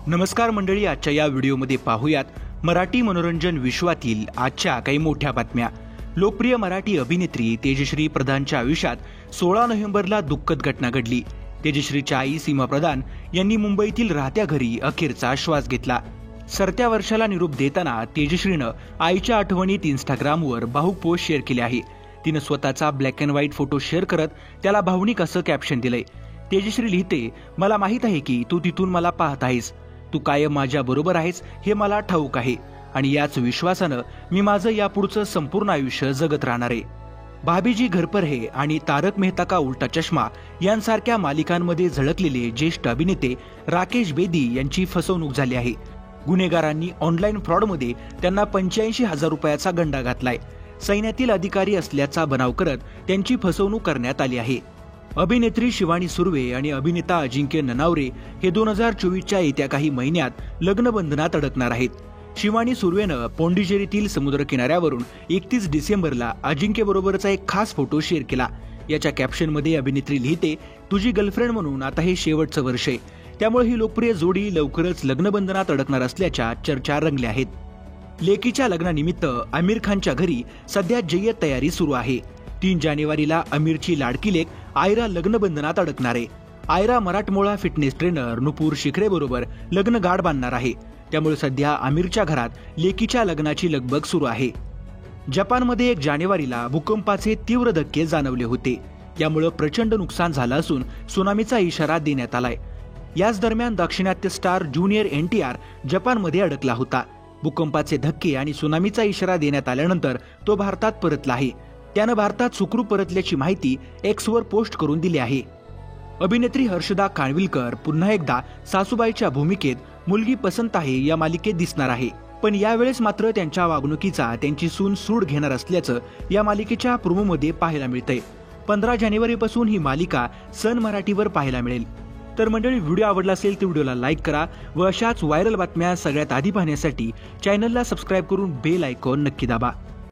नमस्कार मंडळी, आजच्या या व्हिडिओमध्ये पाहूयात मराठी मनोरंजन विश्वातील आजच्या काही मोठ्या बातम्या। लोकप्रिय मराठी अभिनेत्री तेजश्री प्रधानच्या आयुष्यात 16 नोव्हेंबरला दुःखद घटना घडली। तेजश्रीच्या आई सीमा प्रधान यांनी मुंबईतील राहत्या घरी अखेरचा श्वास घेतला। सरत्या वर्षाला निरोप देताना तेजश्रीनं आईच्या आठवणीत इंस्टाग्रामवर भावूक पोस्ट शेअर केली आहे। तिनं स्वतःचा black and white photo share करत त्याला भावनिक असं कॅप्शन दिलंय। तेजश्री लिहिते, मला माहित आहे की तू तिथून मला पाहत आहेस, तू कायम माझ्या बरोबर आहेस हे मला ठाऊक आहे आणि याच विश्वासानं मी माझं यापुढचं संपूर्ण आयुष्य जगत राहणार आहे। भाभीजी घर पर है आणि तारक मेहता का उल्टा चष्मा यांसारख्या मालिकांमध्ये झळकलेले ज्येष्ठ अभिनेते राकेश बेदी यांची फसवणूक झाली आहे। गुन्हेगारांनी ऑनलाईन फ्रॉडमध्ये त्यांना 85,000 रुपयाचा गंडा घातलाय। सैन्यातील अधिकारी असल्याचा बनाव करत त्यांची फसवणूक करण्यात आली आहे। अभिनेत्री शिवानी सुर्वे आणि अभिनेता अजिंक्य ननावरे हे 2024च्या येत्या काही महिन्यात लग्नबंधनात अडकणार आहेत। शिवानी सुर्वेनं पोंडिचेरीतील समुद्र किनाऱ्यावरून 31 डिसेंबरला अजिंक्य बरोबरचा एक खास फोटो शेअर केला। याच्या कॅप्शनमध्ये अभिनेत्री लिहिते, तुझी गर्लफ्रेंड म्हणून आता हे शेवटचं वर्ष आहे, त्यामुळे ही लोकप्रिय जोडी लवकरच लग्नबंधनात अडकणार असल्याच्या चर्चा रंगल्या आहेत। लेकीच्या लग्नानिमित्त आमिर खानच्या घरी सध्या जय्यत तयारी सुरू आहे। 3 जानेवारीला आमिरची लाडकी लेक आयरा लग्नबंधनात अडकणार आहे। आयरा मराठमोळा फिटनेस ट्रेनर नुपूर शिखरे बरोबर लग्न गाठ बांधणार आहे, त्यामुळे सध्या आमिरच्या घरात लेकीच्या लग्नाची लगबग सुरू आहे। जपानमध्ये 1 जानेवारीला भूकंपाचे तीव्र धक्के जाणवले होते, यामुळे प्रचंड नुकसान झालं असून सुनामीचा इशारा देण्यात आलाय। याच दरम्यान दाक्षिणात्य स्टार ज्युनियर NTR जपानमध्ये अडकला होता। भूकंपाचे धक्के आणि सुनामीचा इशारा देण्यात आल्यानंतर तो भारतात परतला आहे। त्यानं भारतात सुखरूप परतल्याची माहिती Xवर पोस्ट करून दिली आहे। अभिनेत्री हर्षदा खानविलकर पुन्हा एकदा सासूबाईच्या भूमिकेत मुलगी पसंत आहे या मालिकेत दिसणार आहे, पण यावेळेस मात्र त्यांच्या वागणुकीचा त्यांची सून सूड घेणार असल्याचं या मालिकेच्या प्रोमोमध्ये पाहायला मिळतंय। 15 जानेवारीपासून ही मालिका सन मराठीवर पाहायला मिळेल। तर मंडळी, व्हिडिओ आवडला असेल तर व्हिडिओला लाईक करा व अशाच व्हायरल बातम्या सगळ्यात आधी पाहण्यासाठी चॅनलला सबस्क्राईब करून बेल आयकॉन नक्की दाबा।